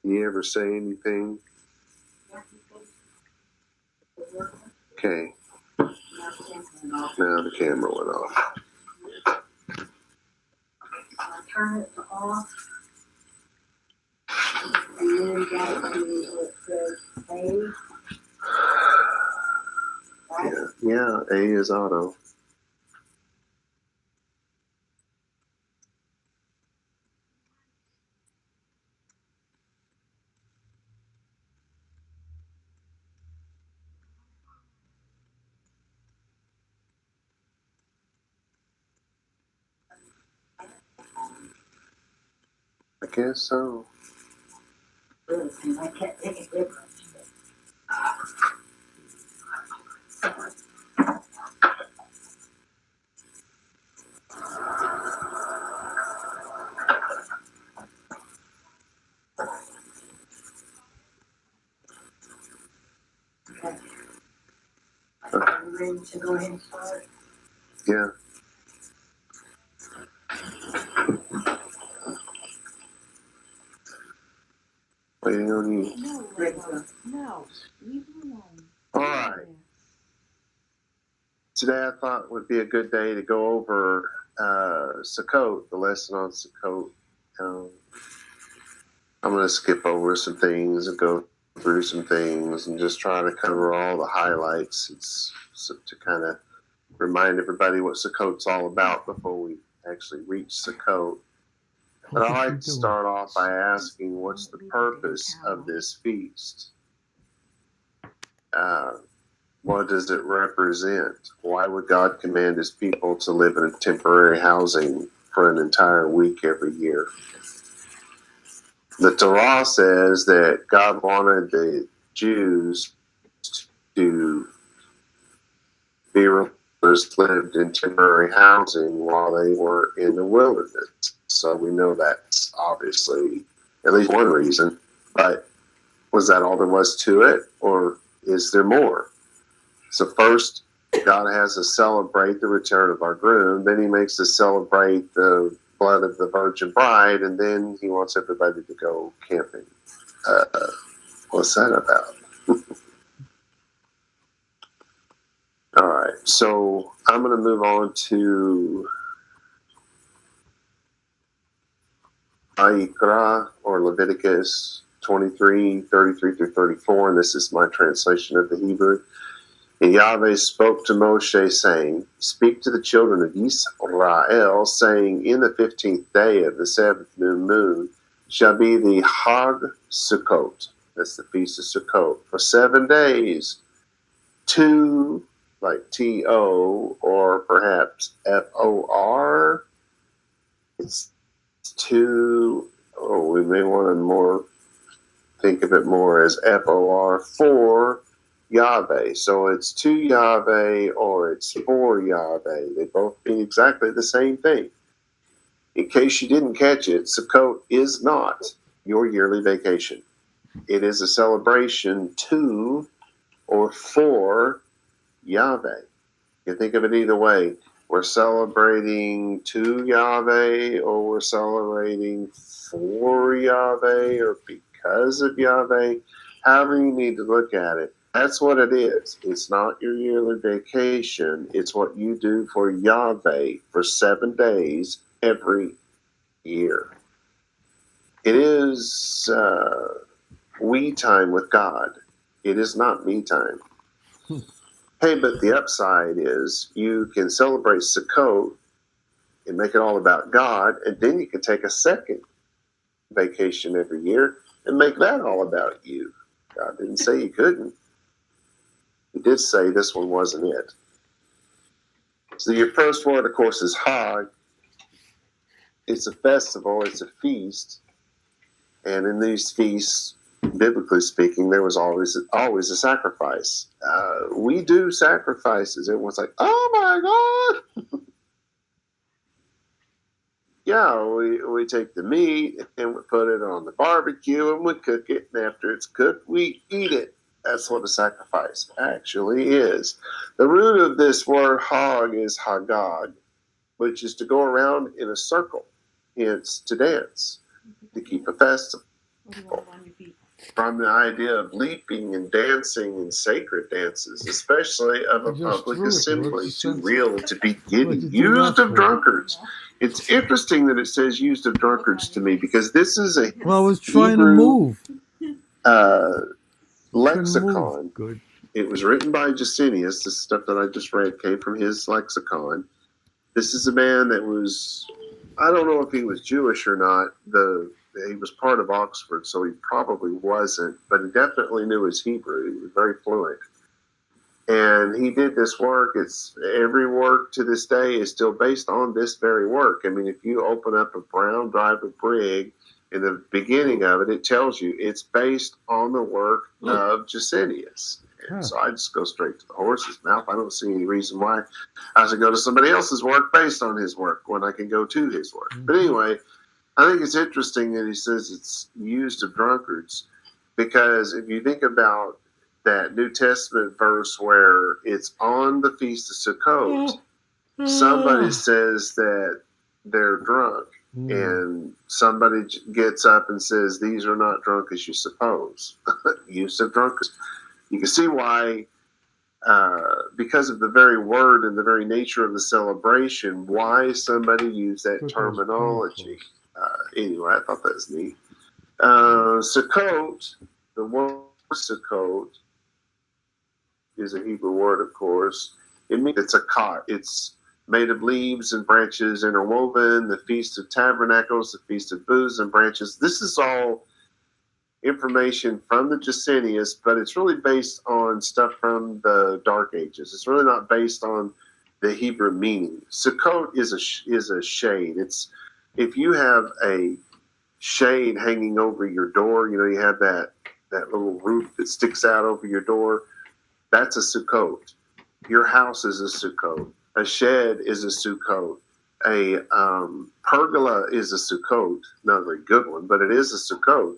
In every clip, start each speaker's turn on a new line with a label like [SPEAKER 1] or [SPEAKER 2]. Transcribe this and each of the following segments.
[SPEAKER 1] You ever say anything? Okay. Now the camera went off.
[SPEAKER 2] Turn it to off. And then down to it says A. Right?
[SPEAKER 1] Yeah, A is auto. I guess so.
[SPEAKER 2] Really, and I can't make a difference. Okay. Are you ready to go ahead and start?
[SPEAKER 1] Yeah. Waiting on you.
[SPEAKER 3] No, Lego. No. Leave it alone.
[SPEAKER 1] All right. Today I thought would be a good day to go over Sukot, the lesson on Sukot. I'm going to skip over some things and go through some things and just try to cover all the highlights. It's to kind of remind everybody what Sukot's all about before we actually reach Sukot. But I like to start off by asking, what's the purpose of this feast? What does it represent? Why would God command his people to live in a temporary housing for an entire week every year? The Torah says that God wanted the Jews to be lived in temporary housing while they were in the wilderness. So we know that's obviously at least one reason. But was that all there was to it, or is there more? So first, God has us celebrate the return of our groom. Then he makes us celebrate the blood of the virgin bride, and then he wants everybody to go camping. What's that about? All right, so I'm going to move on to Vayikra, or Leviticus 23, 33 through 34, and this is my translation of the Hebrew. And Yahweh spoke to Moshe, saying, Speak to the children of Israel, saying, In the 15th day of the 7th new moon shall be the Hag Sukot. That's the Feast of Sukot. For 7 days, two, like T-O, or perhaps F-O-R. It's two, we may want to more think of it more as F-O-R, for Yahweh. So it's to Yahweh or it's for Yahweh. They both mean exactly the same thing. In case you didn't catch it, Sukkot is not your yearly vacation. It is a celebration to or for Yahweh. You can think of it either way. We're celebrating to Yahweh, or we're celebrating for Yahweh, or because of Yahweh. However you need to look at it. That's what it is. It's not your yearly vacation. It's what you do for Yahweh for 7 days every year. It is we time with God. It is not me time. Hey, but the upside is you can celebrate Sukkot and make it all about God, and then you can take a second vacation every year and make that all about you. God didn't say you couldn't. He did say this one wasn't it. So your first word, of course, is Hag. It's a festival. It's a feast. And in these feasts, biblically speaking, there was always a sacrifice. We do sacrifices. Everyone's like, oh my God. Yeah, we take the meat and we put it on the barbecue and we cook it. And after it's cooked, we eat it. That's what a sacrifice actually is. The root of this word hog is hagag, which is to go around in a circle. Hence, to dance, to keep a festival.
[SPEAKER 3] Or do you want it on your feet?
[SPEAKER 1] from the idea of leaping and dancing and sacred dances, especially of a
[SPEAKER 4] You just
[SPEAKER 1] public
[SPEAKER 4] threw it.
[SPEAKER 1] assembly,
[SPEAKER 4] What's the
[SPEAKER 1] too
[SPEAKER 4] sense?
[SPEAKER 1] real to be
[SPEAKER 4] What'd
[SPEAKER 1] getting
[SPEAKER 4] you do
[SPEAKER 1] used
[SPEAKER 4] that
[SPEAKER 1] of
[SPEAKER 4] for?
[SPEAKER 1] drunkards. It's interesting that it says used of drunkards to me, because this is a
[SPEAKER 4] Well, I was trying to
[SPEAKER 1] Hebrew
[SPEAKER 4] move.
[SPEAKER 1] uh,
[SPEAKER 4] Couldn't move.
[SPEAKER 1] lexicon.
[SPEAKER 4] Good.
[SPEAKER 1] It was written by Jusinius. This stuff that I just read came from his lexicon. This is a man that was, I don't know if he was Jewish or not. He was part of Oxford, so he probably wasn't, but he definitely knew his Hebrew. He was very fluent. And he did this work. It's every work to this day is still based on this very work. I mean, if you open up a Brown Driver Brig, in the beginning of it, it tells you it's based on the work of Jusinius. And so I just go straight to the horse's mouth. I don't see any reason why I should go to somebody else's work based on his work when I can go to his work. But anyway, I think it's interesting that he says it's used of drunkards, because if you think about that New Testament verse where it's on the Feast of Sukkot, somebody says that they're drunk, and somebody gets up and says, these are not drunk as you suppose. Use of drunkards. You can see why, because of the very word and the very nature of the celebration, why somebody used that terminology. Anyway, I thought that was neat. Sukot, the word Sukot is a Hebrew word, of course. It means it's a cot. It's made of leaves and branches interwoven. The Feast of Tabernacles, the Feast of Booths and Branches. This is all information from the Jusinius, but it's really based on stuff from the Dark Ages. It's really not based on the Hebrew meaning. Sukkot is a shade. It's if you have a shade hanging over your door, you have that little roof that sticks out over your door. That's a Sukkot. Your house is a Sukkot. A shed is a Sukkot. A pergola is a Sukkot. Not a very good one, but it is a Sukkot.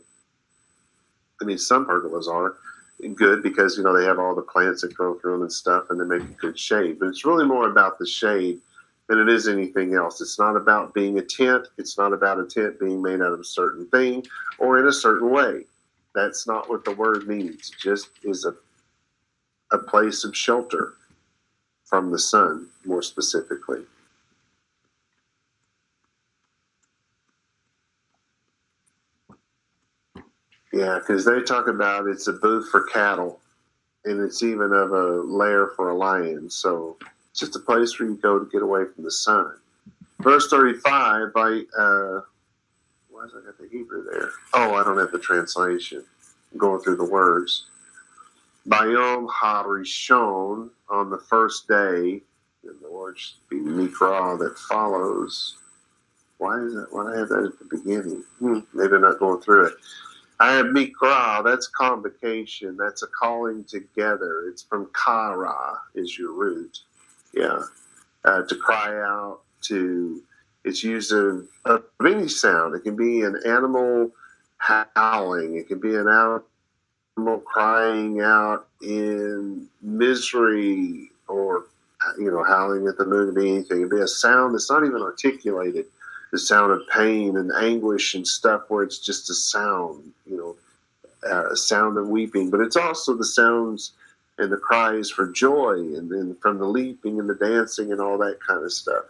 [SPEAKER 1] I mean, some pergolas are good because, they have all the plants that grow through them and stuff, and they make a good shade. But it's really more about the shade than it is anything else. It's not about being a tent. It's not about a tent being made out of a certain thing or in a certain way. That's not what the word means. It just is a place of shelter from the sun, more specifically. Yeah, because they talk about it's a booth for cattle, and it's even of a lair for a lion. So it's just a place where you go to get away from the sun. Verse 35, why has I got the Hebrew there? Oh, I don't have the translation. I'm going through the words. Bayom HaRishon, on the first day, and the word should be Mikra that follows. Why is that? Why do I have that at the beginning? Maybe I'm not going through it. I have Mikra, that's convocation, that's a calling together. It's from Kara, is your root. Yeah. To cry out, it's used of any sound. It can be an animal howling, it can be an animal crying out in misery, or, howling at the moon. It can be anything. It can be a sound that's not even articulated. The sound of pain and anguish and stuff, where it's just a sound, a sound of weeping. But it's also the sounds and the cries for joy, and then from the leaping and the dancing and all that kind of stuff.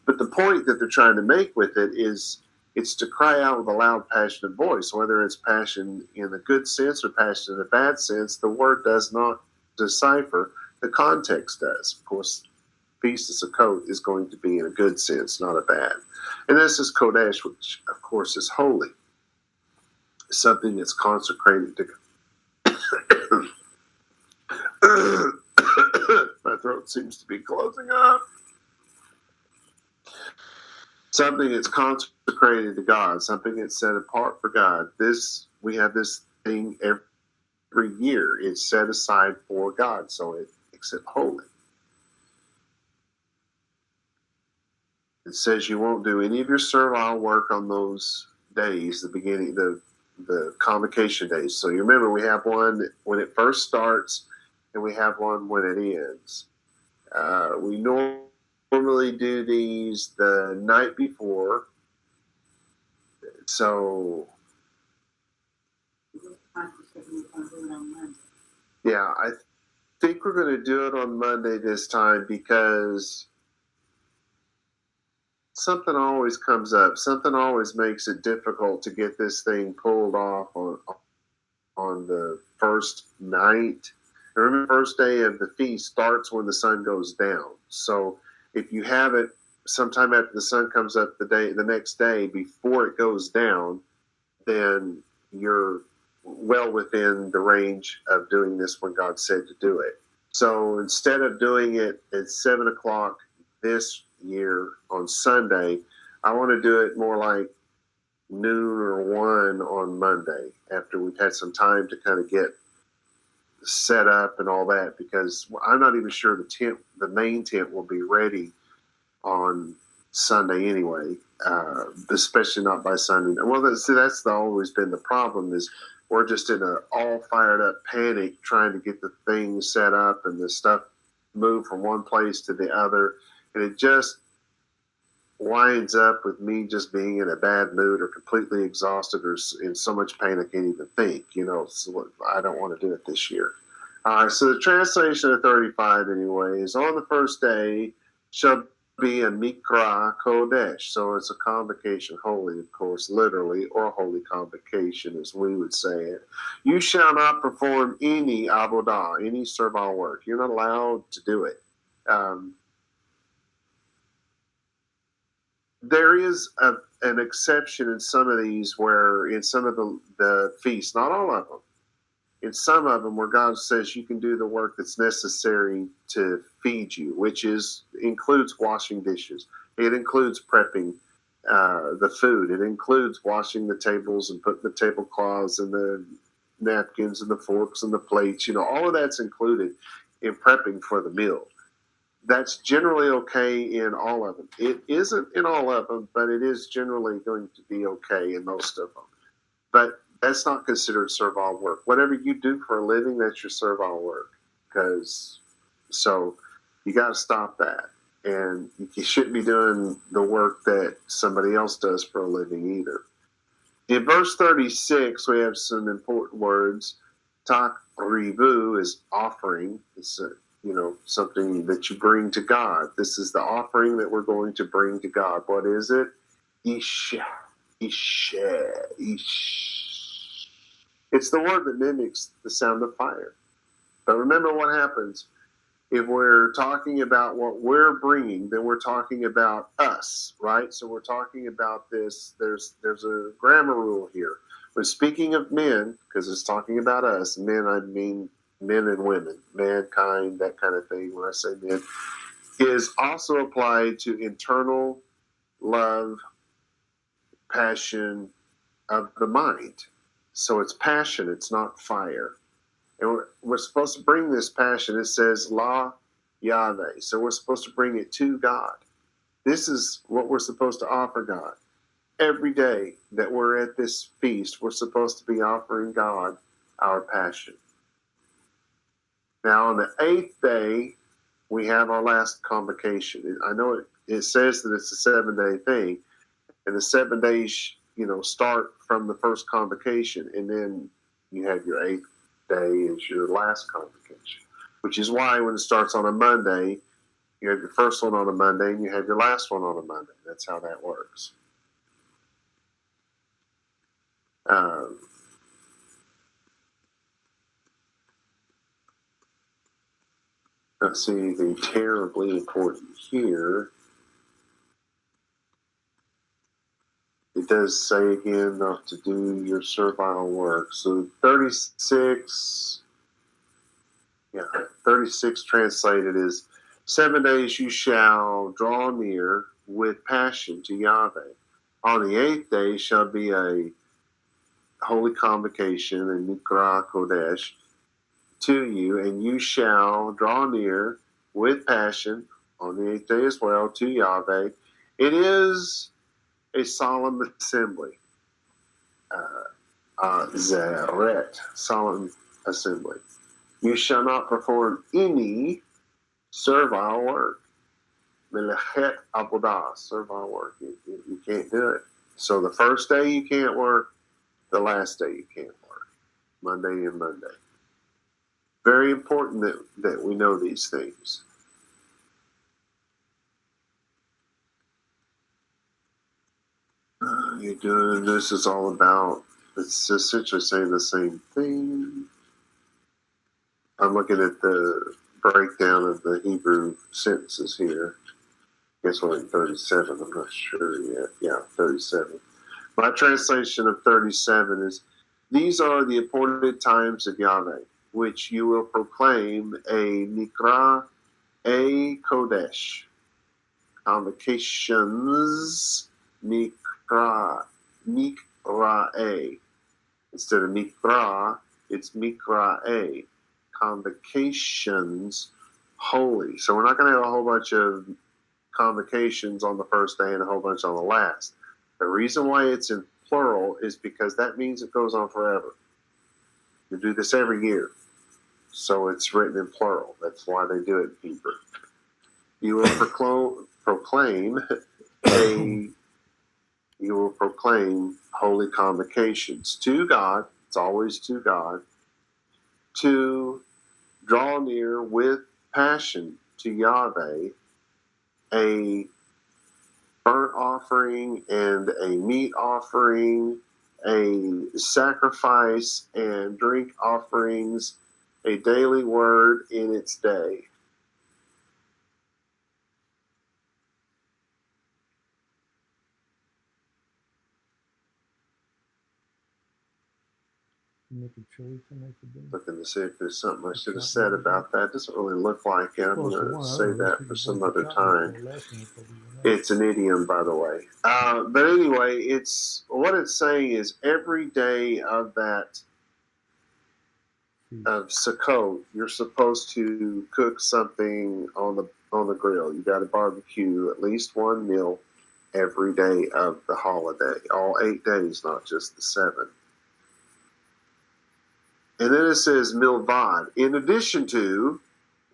[SPEAKER 1] But the point that they're trying to make with it is it's to cry out with a loud, passionate voice. Whether it's passion in a good sense or passion in a bad sense, the word does not decipher. The context does. Of course, Feast of Sukkot is going to be in a good sense, not a bad. And this is Kodesh, which, of course, is holy. Something that's consecrated to God. My throat seems to be closing up. Something that's consecrated to God, something that's set apart for God. We have this thing every year. It's set aside for God, so it makes it holy. It says you won't do any of your servile work on those days, the convocation days. So you remember, we have one when it first starts, and we have one when it ends. We normally do these the night before. So
[SPEAKER 2] if we can do it on Monday.
[SPEAKER 1] Yeah, I think we're going to do it on Monday this time because something always comes up. Something always makes it difficult to get this thing pulled off on the first night. And remember, the first day of the feast starts when the sun goes down. So if you have it sometime after the sun comes up the next day before it goes down, then you're well within the range of doing this when God said to do it. So instead of doing it at 7 o'clock this year on Sunday, I want to do it more like noon or 1 on Monday after we've had some time to kind of get set up and all that, because I'm not even sure the main tent will be ready on Sunday anyway, especially not by Sunday. Well, that's always been the problem, is we're just in a all fired up panic trying to get the things set up and the stuff moved from one place to the other, and it just winds up with me just being in a bad mood or completely exhausted or in so much pain I can't even think. So I don't want to do it this year. So the translation of 35 anyway is, on the first day shall be a Mikra Kodesh. So it's a convocation, holy, of course, literally, or holy convocation as we would say it. You shall not perform any avodah, any servile work. You're not allowed to do it. There is an exception in some of these, where in some of the feasts, not all of them, in some of them where God says you can do the work that's necessary to feed you, which includes washing dishes. It includes prepping the food. It includes washing the tables and putting the tablecloths and the napkins and the forks and the plates. All of that's included in prepping for the meal. That's generally okay in all of them. It isn't in all of them, but it is generally going to be okay in most of them. But that's not considered servile work. Whatever you do for a living, that's your servile work. So you got to stop that. And you shouldn't be doing the work that somebody else does for a living either. In verse 36, we have some important words. Tak rivu is offering. It's something that you bring to God. This is the offering that we're going to bring to God. What is it? Ish. It's the word that mimics the sound of fire. But remember what happens. If we're talking about what we're bringing, then we're talking about us, right? So we're talking about this. There's a grammar rule here. When speaking of men, because it's talking about us, men, I mean men and women, mankind, that kind of thing, when I say men, is also applied to internal love, passion of the mind. So it's passion, it's not fire. And we're supposed to bring this passion. It says La Yahweh. So we're supposed to bring it to God. This is what we're supposed to offer God. Every day that we're at this feast, we're supposed to be offering God our passion. Now, on the 8th day, we have our last convocation. I know it says that it's a 7-day thing, and the 7 days, start from the first convocation, and then you have your 8th day as your last convocation, which is why when it starts on a Monday, you have your first one on a Monday, and you have your last one on a Monday. That's how that works. Not seeing anything terribly important here. It does say again not to do your servile work. So 36 translated is 7 days you shall draw near with passion to Yahweh. On the 8th day shall be a holy convocation, and Mikra Kodesh, to you, and you shall draw near with passion on the 8th day as well to Yahweh. It is a solemn assembly. Zeret, solemn assembly. You shall not perform any servile work. Melechet avodah, servile work. You can't do it. So the first day you can't work, the last day you can't work. Monday and Monday. Very important that we know these things. You're doing this is all about, it's essentially saying the same thing. I'm looking at the breakdown of the Hebrew sentences here. I guess we're in 37, I'm not sure yet. Yeah, 37. My translation of 37 is, these are the appointed times of Yahweh, which you will proclaim a Nikra, a Kodesh. Convocations, Mikra, Mikra'e. Instead of Mikra, it's Mikra'e. Convocations, holy. So we're not going to have a whole bunch of convocations on the first day and a whole bunch on the last. The reason why it's in plural is because that means it goes on forever. You do this every year. So it's written in plural. That's why they do it in Hebrew. You will proclaim holy convocations to God. It's always to God. To draw near with passion to Yahweh, a burnt offering and a meat offering, a sacrifice and drink offerings, a daily word in its day.
[SPEAKER 4] Making chili to make the dinner.
[SPEAKER 1] Looking to see if there's something I should have said about that. Doesn't really look like it. I'm
[SPEAKER 4] Well,
[SPEAKER 1] going
[SPEAKER 4] if you
[SPEAKER 1] to
[SPEAKER 4] want,
[SPEAKER 1] say
[SPEAKER 4] otherwise
[SPEAKER 1] that
[SPEAKER 4] we
[SPEAKER 1] for
[SPEAKER 4] could
[SPEAKER 1] some
[SPEAKER 4] both
[SPEAKER 1] other
[SPEAKER 4] chat
[SPEAKER 1] time.
[SPEAKER 4] before last minute, but we went out.
[SPEAKER 1] It's an idiom, by the way. But anyway, it's what it's saying is every day of that of Sukot, you're supposed to cook something on the grill. You got to barbecue at least one meal every day of the holiday, all 8 days, not just the 7. And then it says milvad. In addition to,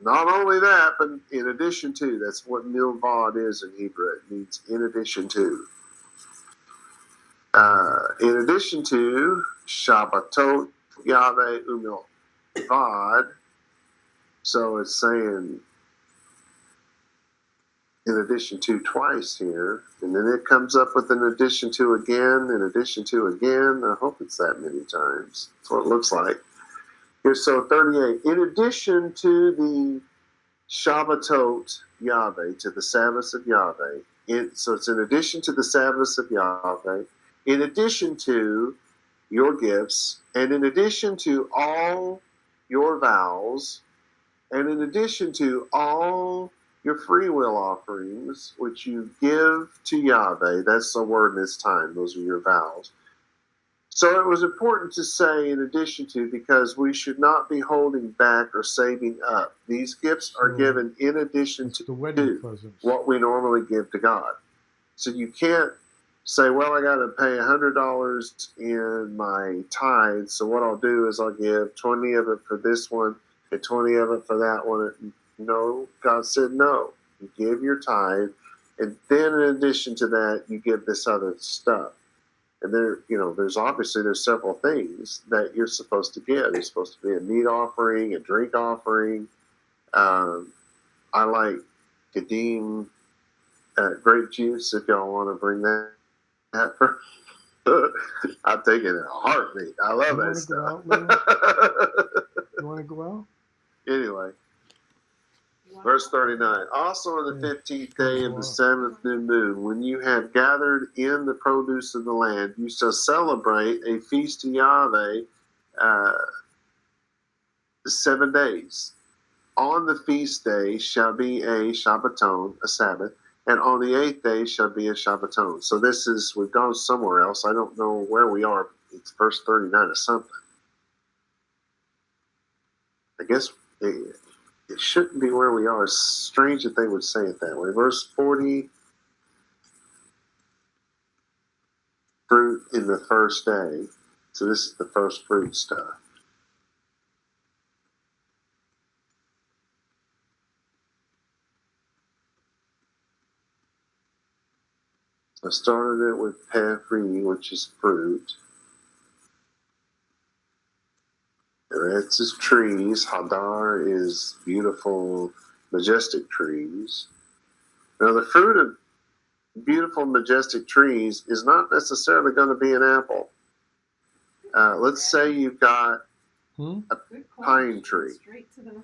[SPEAKER 1] not only that, but in addition to, that's what milvad is in Hebrew. It means in addition to. In addition to Shabbatot Yahweh Umilvad. So it's saying in addition to twice here. And then it comes up with an addition to again, in addition to again. I hope it's that many times. That's what it looks like. Here's so 38. In addition to the Shabbatot Yahweh, to the Sabbaths of Yahweh. So it's in addition to the Sabbaths of Yahweh, in addition to your gifts, and in addition to all your vows, and in addition to all your free will offerings, which you give to Yahweh. That's the word in this time. Those are your vows. So it was important to say in addition to, because we should not be holding back or saving up. These gifts are given in addition to what we normally give to God. So you can't say, well, I got to pay $100 in my tithe, so what I'll do is I'll give 20 of it for this one and 20 of it for that one. No, God said no. You give your tithe, and then in addition to that, you give this other stuff. And there's several things that you're supposed to give. There's supposed to be a meat offering, a drink offering. I like Kadim grape juice if y'all want to bring that for. I'm taking it in a heartbeat. I love that stuff.
[SPEAKER 4] You want to go out?
[SPEAKER 1] Anyway, verse 39. Also on the 15th day of the 7th new moon, when you have gathered in the produce of the land, you shall celebrate a feast to Yahweh 7 days. On the feast day shall be a Shabbaton, a Sabbath, and on the 8th day shall be a Shabbaton. So we've gone somewhere else. I don't know where we are. It's verse 39 or something. I guess it shouldn't be where we are. It's strange that they would say it that way. Verse 40, fruit in the first day. So this is the first fruit stuff. I started it with Pefri, which is fruit. Eretz is trees. Hadar is beautiful, majestic trees. Now, the fruit of beautiful, majestic trees is not necessarily going to be an apple. Let's say you've got
[SPEAKER 4] Hmm?
[SPEAKER 1] a pine tree.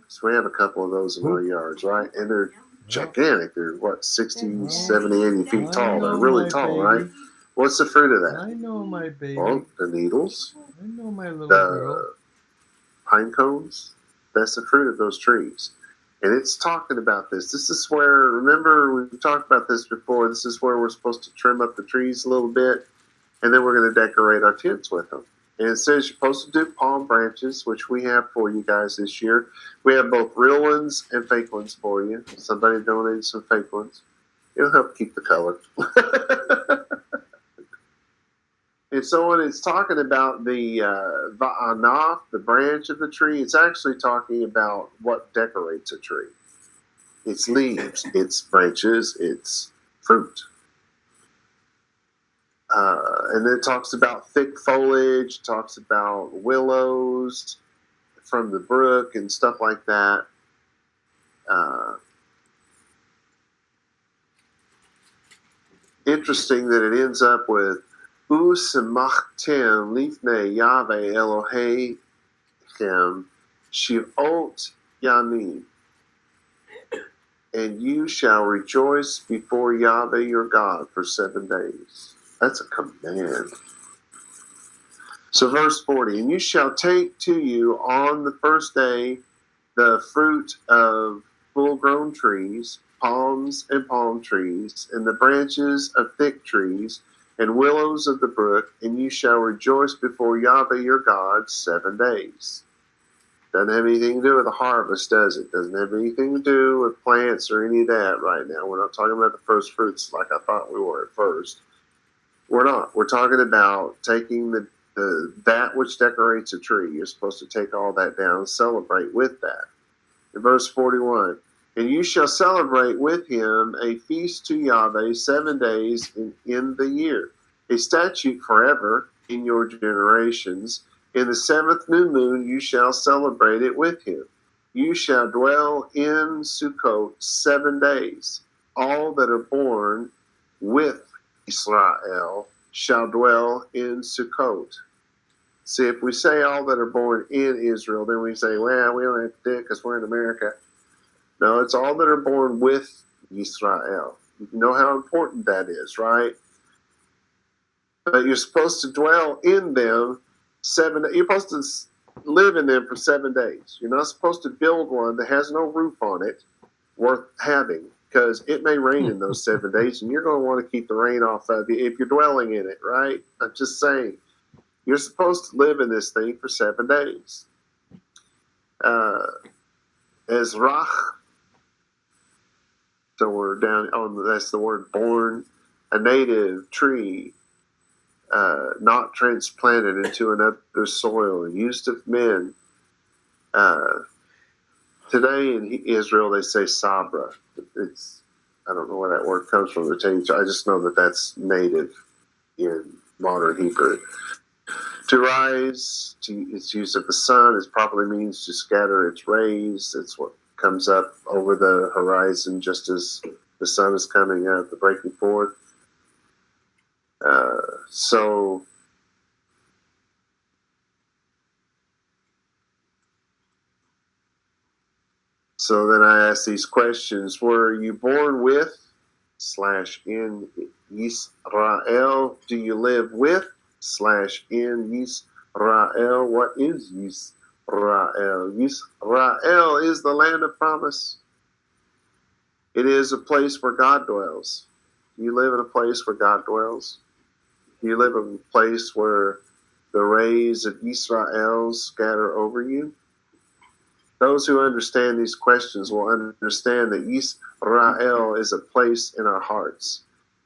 [SPEAKER 1] So we have a couple of those in our yards, right? And they're gigantic. They're, 60, 70, 80 feet tall. They're really tall, right? What's the fruit of that?
[SPEAKER 4] I know my baby.
[SPEAKER 1] Well, the needles,
[SPEAKER 4] I know my little girl.
[SPEAKER 1] the pine cones. That's the fruit of those trees. And it's talking about this. This is where, remember, we've talked about this before. This is where we're supposed to trim up the trees a little bit, and then we're going to decorate our tents with them. And it says you're supposed to do palm branches, which we have for you guys this year. We have both real ones and fake ones for you. Somebody donated some fake ones. It'll help keep the color. And so when it's talking about the anaf, the branch of the tree, it's actually talking about what decorates a tree. Its leaves, its branches, its fruit. And then it talks about thick foliage, talks about willows from the brook and stuff like that. Interesting that it ends up with U'semachtem lifnei Yahweh Elohechem shivot yamim, and you shall rejoice before Yahweh your God for 7 days. That's a command. So verse 40, and you shall take to you on the first day the fruit of full-grown trees, palms and palm trees, and the branches of thick trees, and willows of the brook, and you shall rejoice before Yahweh your God 7 days. Doesn't have anything to do with the harvest, does it? Doesn't have anything to do with plants or any of that right now. We're not talking about the first fruits like I thought we were at first. We're not. We're talking about taking that which decorates a tree. You're supposed to take all that down and celebrate with that. In verse 41, and you shall celebrate with him a feast to Yahweh 7 days in the year, a statute forever in your generations. In the 7th new moon you shall celebrate it with him. You shall dwell in Sukot 7 days. All that are born with Israel shall dwell in Sukot. See, if we say all that are born in Israel, then we say, well, we don't have to do it because we're in America. No, it's all that are born with Israel. You know how important that is, right? But you're supposed to dwell in them 7 days. You're supposed to live in them for 7 days. You're not supposed to build one that has no roof on it worth having, because it may rain in those 7 days, and you're going to want to keep the rain off of you if you're dwelling in it, right? I'm just saying. You're supposed to live in this thing for 7 days. Ezrach, so we're down on, that's the word born, a native tree, not transplanted into another soil, used of men. Today in Israel they say sabra. I don't know where that word comes from. I just know that that's native in modern Hebrew. To rise, its use of the sun, it probably means to scatter its rays. It's what comes up over the horizon just as the sun is coming up, the breaking forth. So then I ask these questions. Were you born with / in Israel? Do you live with / in Israel? What is Israel? Israel is the land of promise. It is a place where God dwells. You live in a place where God dwells. You live in a place where the rays of Israel scatter over you. Those who understand these questions will understand that Israel is a place in our hearts.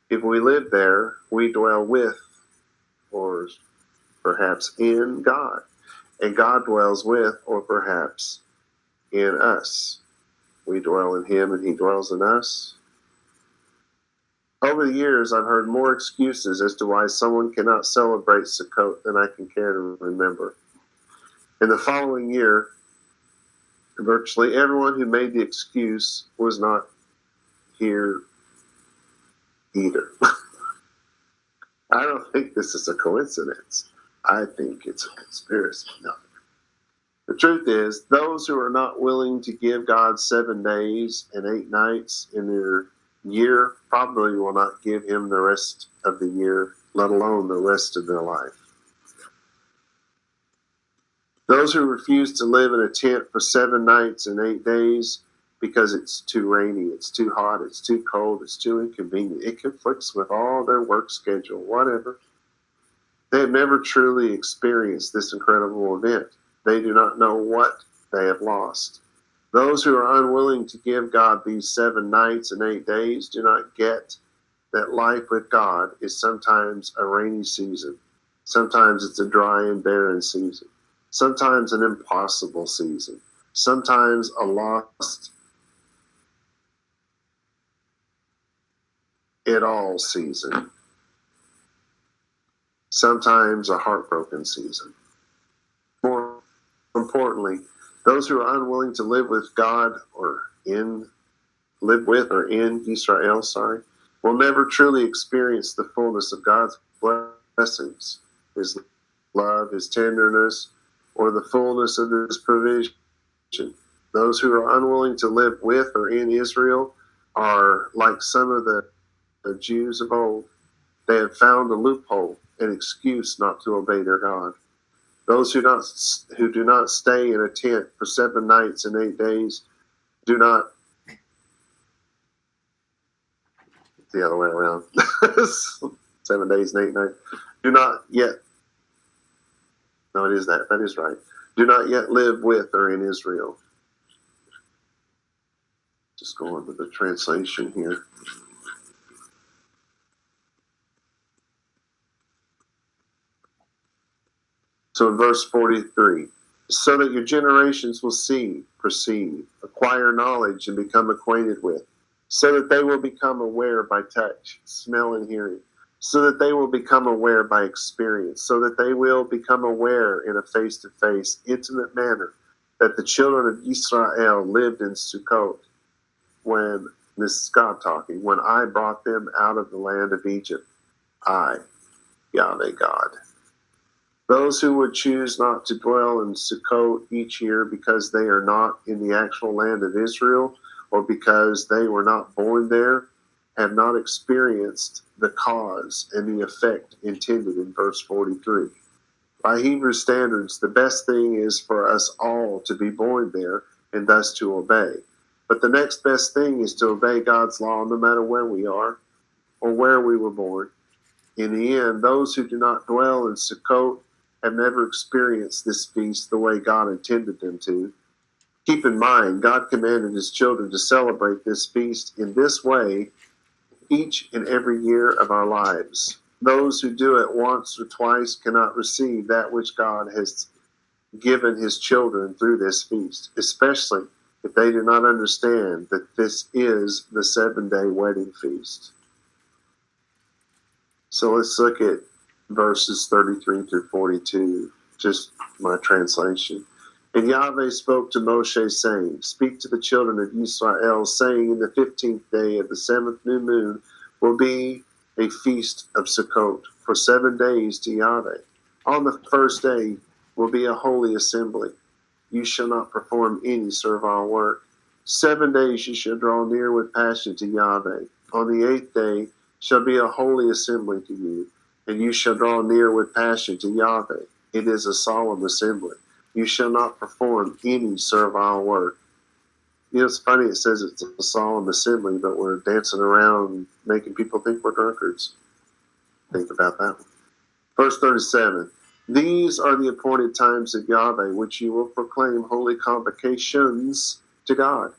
[SPEAKER 1] If we live there, we dwell with, or perhaps in God. And God dwells with, or perhaps in us. We dwell in him and he dwells in us. Over the years, I've heard more excuses as to why someone cannot celebrate Sukot than I can care to remember. In the following year, virtually everyone who made the excuse was not here either. I don't think this is a coincidence. I think it's a conspiracy. No. The truth is, those who are not willing to give God 7 days and 8 nights in their year probably will not give him the rest of the year, let alone the rest of their life. Those who refuse to live in a tent for 7 nights and 8 days because it's too rainy, it's too hot, it's too cold, it's too inconvenient, it conflicts with all their work schedule, whatever. They have never truly experienced this incredible event. They do not know what they have lost. Those who are unwilling to give God these 7 nights and 8 days do not get that life with God is sometimes a rainy season. Sometimes it's a dry and barren season. Sometimes an impossible season. Sometimes a lost it all season. Sometimes a heartbroken season. More importantly, those who are unwilling to live with God live with or in Israel, will never truly experience the fullness of God's blessings, his love, his tenderness, or the fullness of his provision. Those who are unwilling to live with or in Israel are like some of the Jews of old. They have found a loophole, an excuse not to obey their God. Those who do not stay in a tent for 7 nights and 8 days do not. The other way around. 7 days and 8 nights. Do not yet. No, it is that. That is right. Do not yet live with or in Israel. Just go on to the translation here. So in verse 43, so that your generations will see, perceive, acquire knowledge, and become acquainted with, so that they will become aware by touch, smell, and hearing, so that they will become aware by experience, so that they will become aware in a face-to-face, intimate manner that the children of Israel lived in Sukot when, this is God talking, when I brought them out of the land of Egypt, I, Yahweh God. Those who would choose not to dwell in Sukot each year because they are not in the actual land of Israel or because they were not born there have not experienced the cause and the effect intended in verse 43. By Hebrew standards, the best thing is for us all to be born there and thus to obey. But the next best thing is to obey God's law no matter where we are or where we were born. In the end, those who do not dwell in Sukot have never experienced this feast the way God intended them to. Keep in mind, God commanded his children to celebrate this feast in this way each and every year of our lives. Those who do it once or twice cannot receive that which God has given his children through this feast, especially if they do not understand that this is the 7-day wedding feast. So let's look at verses 33 through 42, just my translation. And Yahweh spoke to Moshe, saying, speak to the children of Israel, saying, in the 15th day of the 7th new moon will be a feast of Sukot for 7 days to Yahweh. On the first day will be a holy assembly. You shall not perform any servile work. 7 days you shall draw near with passion to Yahweh. On the 8th day shall be a holy assembly to you, and you shall draw near with passion to Yahweh. It is a solemn assembly. You shall not perform any servile work. You know, it's funny, it says it's a solemn assembly, but we're dancing around making people think we're drunkards. Think about that one. Verse 37, these are the appointed times of Yahweh, which you will proclaim holy convocations to God,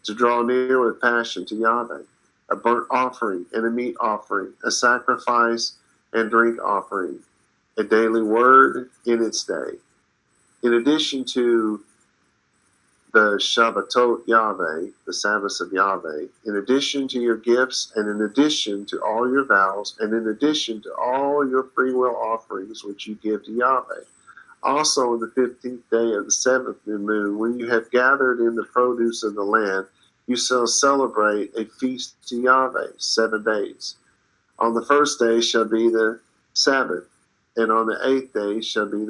[SPEAKER 1] to draw near with passion to Yahweh, a burnt offering and a meat offering, a sacrifice and drink offering, a daily word in its day. In addition to the Shabbatot Yahweh, the Sabbaths of Yahweh, in addition to your gifts, and in addition to all your vows, and in addition to all your free will offerings which you give to Yahweh, Also on the 15th day of the 7th new moon, when you have gathered in the produce of the land, you shall celebrate a feast to Yahweh 7 days. On the first day shall be the Sabbath, and on the 8th day shall be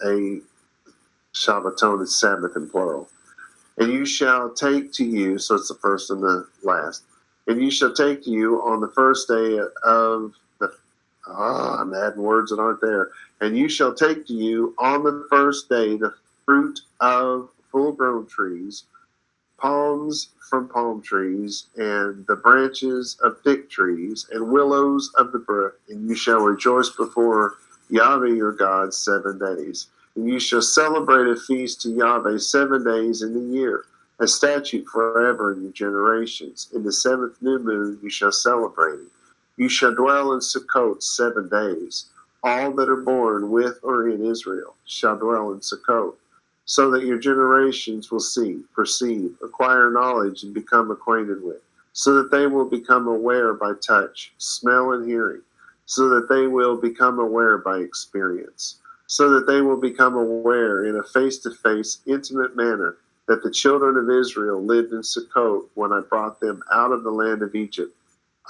[SPEAKER 1] a Shabbaton, is Sabbath in plural. And you shall take to you, so it's the first and the last, and you shall take to you on the first day of the, I'm adding words that aren't there, and you shall take to you on the first day the fruit of full-grown trees, palms from palm trees, and the branches of thick trees, and willows of the brook, and you shall rejoice before Yahweh your God 7 days. And you shall celebrate a feast to Yahweh 7 days in the year, a statute forever in your generations. In the 7th new moon you shall celebrate it. You shall dwell in Sukot 7 days. All that are born with or in Israel shall dwell in Sukot, so that your generations will see, perceive, acquire knowledge, and become acquainted with, so that they will become aware by touch, smell, and hearing, so that they will become aware by experience, so that they will become aware in a face-to-face, intimate manner that the children of Israel lived in Sukot when I brought them out of the land of Egypt.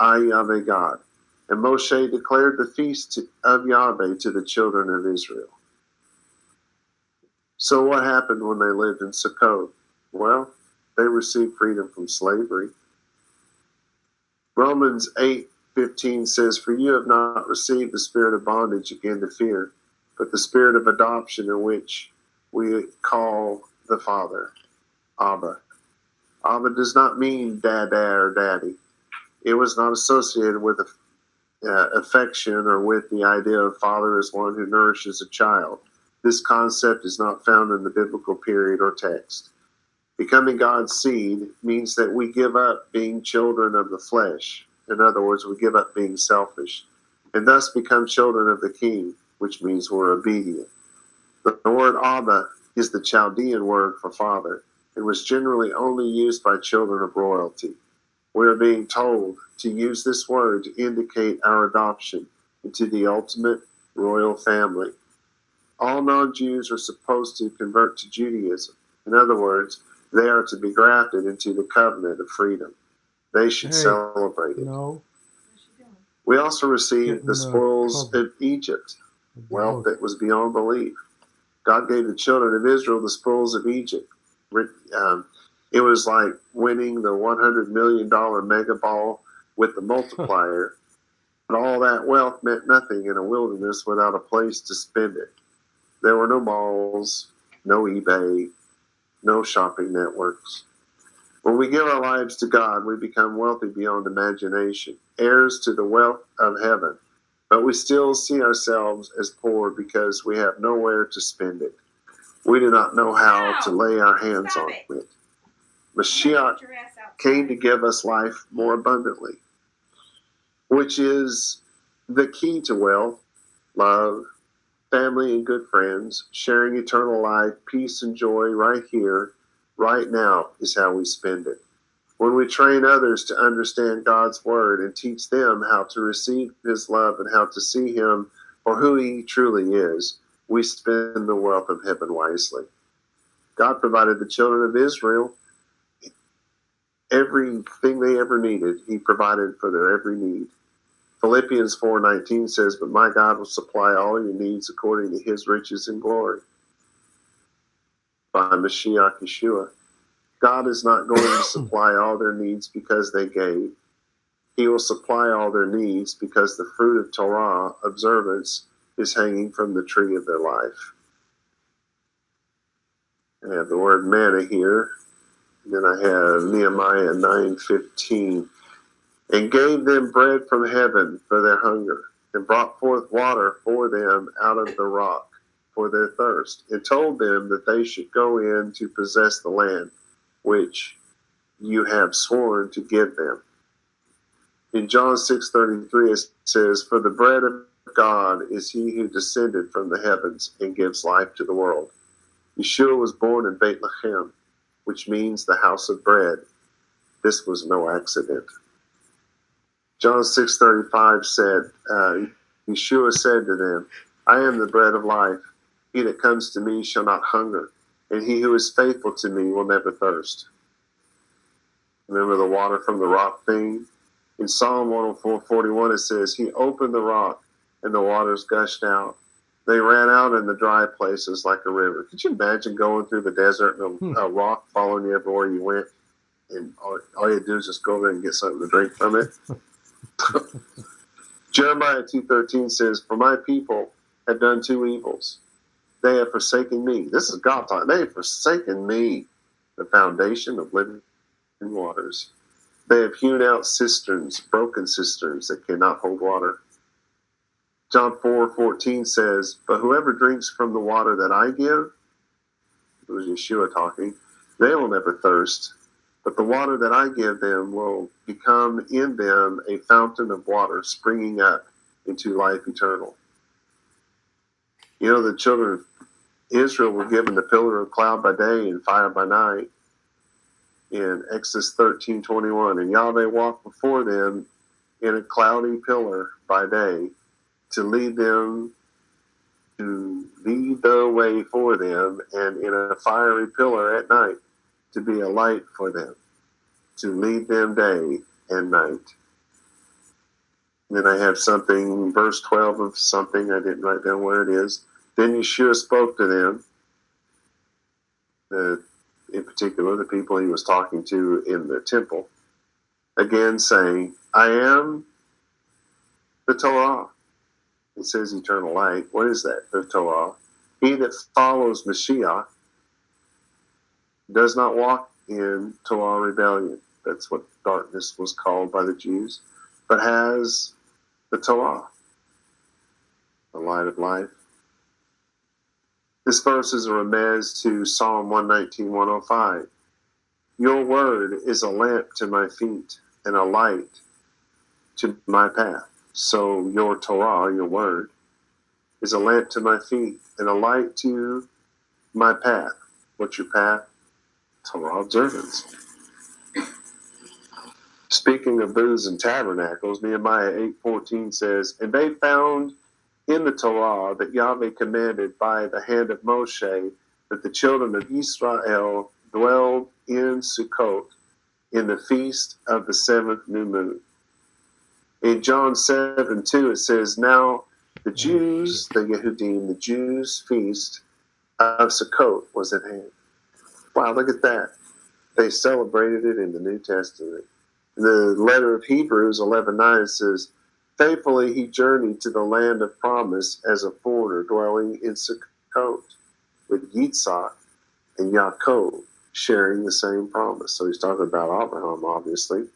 [SPEAKER 1] I, Yahweh God. And Moshe declared the feast of Yahweh to the children of Israel. So what happened when they lived in Sukot? Well, they received freedom from slavery. Romans 8:15 says, "For you have not received the spirit of bondage again to fear, but the spirit of adoption, in which we call the Father, Abba." Abba does not mean dada or daddy. It was not associated with affection or with the idea of father as one who nourishes a child. This concept is not found in the biblical period or text. Becoming God's seed means that we give up being children of the flesh. In other words, we give up being selfish, and thus become children of the King, which means we're obedient. The word Abba is the Chaldean word for father. It was generally only used by children of royalty. We are being told to use this word to indicate our adoption into the ultimate royal family. All non-Jews are supposed to convert to Judaism. In other words, they are to be grafted into the covenant of freedom. They should celebrate it.
[SPEAKER 4] No.
[SPEAKER 1] We also received the spoils of Egypt, wealth that was beyond belief. God gave the children of Israel the spoils of Egypt. It was like winning the $100 million mega ball with the multiplier, but all that wealth meant nothing in a wilderness without a place to spend it. There were no malls, no eBay, no shopping networks. When we give our lives to God, we become wealthy beyond imagination, heirs to the wealth of heaven, but we still see ourselves as poor because we have nowhere to spend it. We do not know how to lay our hands on it. Mashiach came to give us life more abundantly, which is the key to wealth, love, family, and good friends. Sharing eternal life, peace, and joy right here, right now is how we spend it. When we train others to understand God's word and teach them how to receive his love and how to see him for who he truly is, we spend the wealth of heaven wisely. God provided the children of Israel everything they ever needed. He provided for their every need. Philippians 4:19 says, "But my God will supply all your needs according to his riches and glory." By Mashiach Yeshua. God is not going to supply all their needs because they gave. He will supply all their needs because the fruit of Torah observance is hanging from the tree of their life. I have the word manna here. Then I have Nehemiah 9:15. "And gave them bread from heaven for their hunger, and brought forth water for them out of the rock for their thirst, and told them that they should go in to possess the land which you have sworn to give them." In John 6:33 it says, "For the bread of God is he who descended from the heavens and gives life to the world." Yeshua was born in Bethlehem, which means the house of bread. This was no accident. John 6:35 said, Yeshua said to them, "I am the bread of life. He that comes to me shall not hunger, and he who is faithful to me will never thirst. Remember the water from the rock thing? In Psalm 104:41 it says, He opened the rock, and the waters gushed out. They ran out in the dry places like a river. Could you imagine going through the desert and a rock following you everywhere you went, and all you do is just go there and get something to drink from it? Jeremiah 2:13 says, For my people have done two evils. They have forsaken me. This is God talking. They have forsaken me, the foundation of living waters. They have hewn out cisterns, broken cisterns that cannot hold water. John 4:14 says, But whoever drinks from the water that I give, it was Yeshua talking, they will never thirst. But the water that I give them will become in them a fountain of water springing up into life eternal. You know, the children of Israel were given the pillar of cloud by day and fire by night in Exodus 13:21. And Yahweh walked before them in a cloudy pillar by day to lead the way for them, and in a fiery pillar at night to be a light for them, to lead them day and night. Then I have something, verse 12 of something, I didn't write down where it is. Then Yeshua spoke to them, in particular the people he was talking to in the temple, again saying, I am the Torah. It says eternal light. What is that, the Torah? He that follows Mashiach does not walk in Torah rebellion. That's what darkness was called by the Jews, but has the Torah, the light of life. This verse is a remez to Psalm 119:105. Your word is a lamp to my feet and a light to my path. So your Torah, your word, is a lamp to my feet and a light to my path. What's your path? Torah observance. Speaking of booths and tabernacles, Nehemiah 8:14 says, And they found in the Torah that Yahweh commanded by the hand of Moshe that the children of Israel dwelled in Sukot in the feast of the seventh new moon. In John 7:2 it says, Now the Jews, the Yehudim, the Jews' feast of Sukot was at hand. Wow, look at that. They celebrated it in the New Testament. The letter of Hebrews 11:9 says, Faithfully he journeyed to the land of promise as a foreigner dwelling in Sukot with Yitzhak and Yaakov sharing the same promise. So he's talking about Abraham, obviously.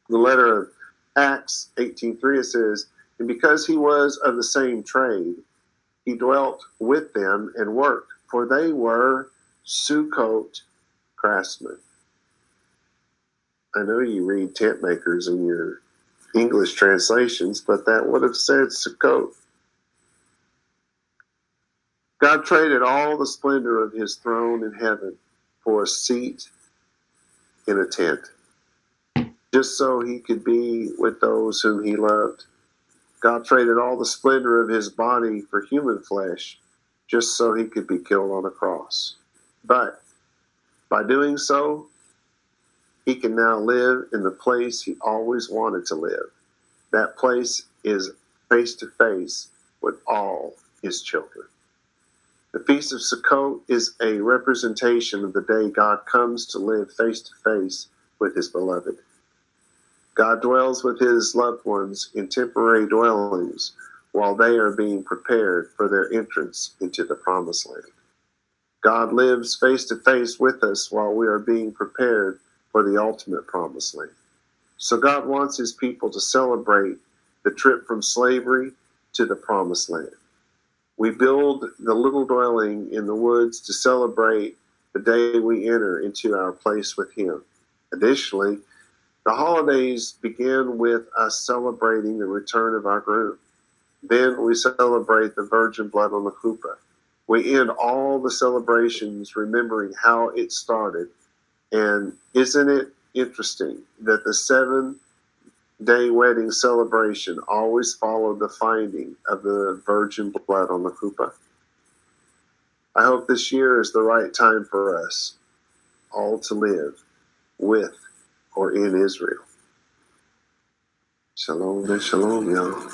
[SPEAKER 1] The letter of Acts 18:3 it says, And because he was of the same trade, he dwelt with them and worked, for they were Sukot craftsmen. I know you read tent makers in your English translations, but that would have said Sukot. God traded all the splendor of his throne in heaven for a seat in a tent, just so he could be with those whom he loved. God traded all the splendor of his body for human flesh, just so he could be killed on a cross. But by doing so, he can now live in the place he always wanted to live. That place is face to face with all his children. The Feast of Sukkot is a representation of the day God comes to live face to face with his beloved. God dwells with his loved ones in temporary dwellings while they are being prepared for their entrance into the promised land. God lives face to face with us while we are being prepared for the ultimate promised land. So God wants his people to celebrate the trip from slavery to the promised land. We build the little dwelling in the woods to celebrate the day we enter into our place with him. Additionally, the holidays begin with us celebrating the return of our groom. Then we celebrate the virgin blood on the chuppah. We end all the celebrations remembering how it started. And isn't it interesting that the 7-day wedding celebration always followed the finding of the virgin blood on the chuppah? I hope this year is the right time for us all to live with or in Israel. Shalom and shalom, y'all.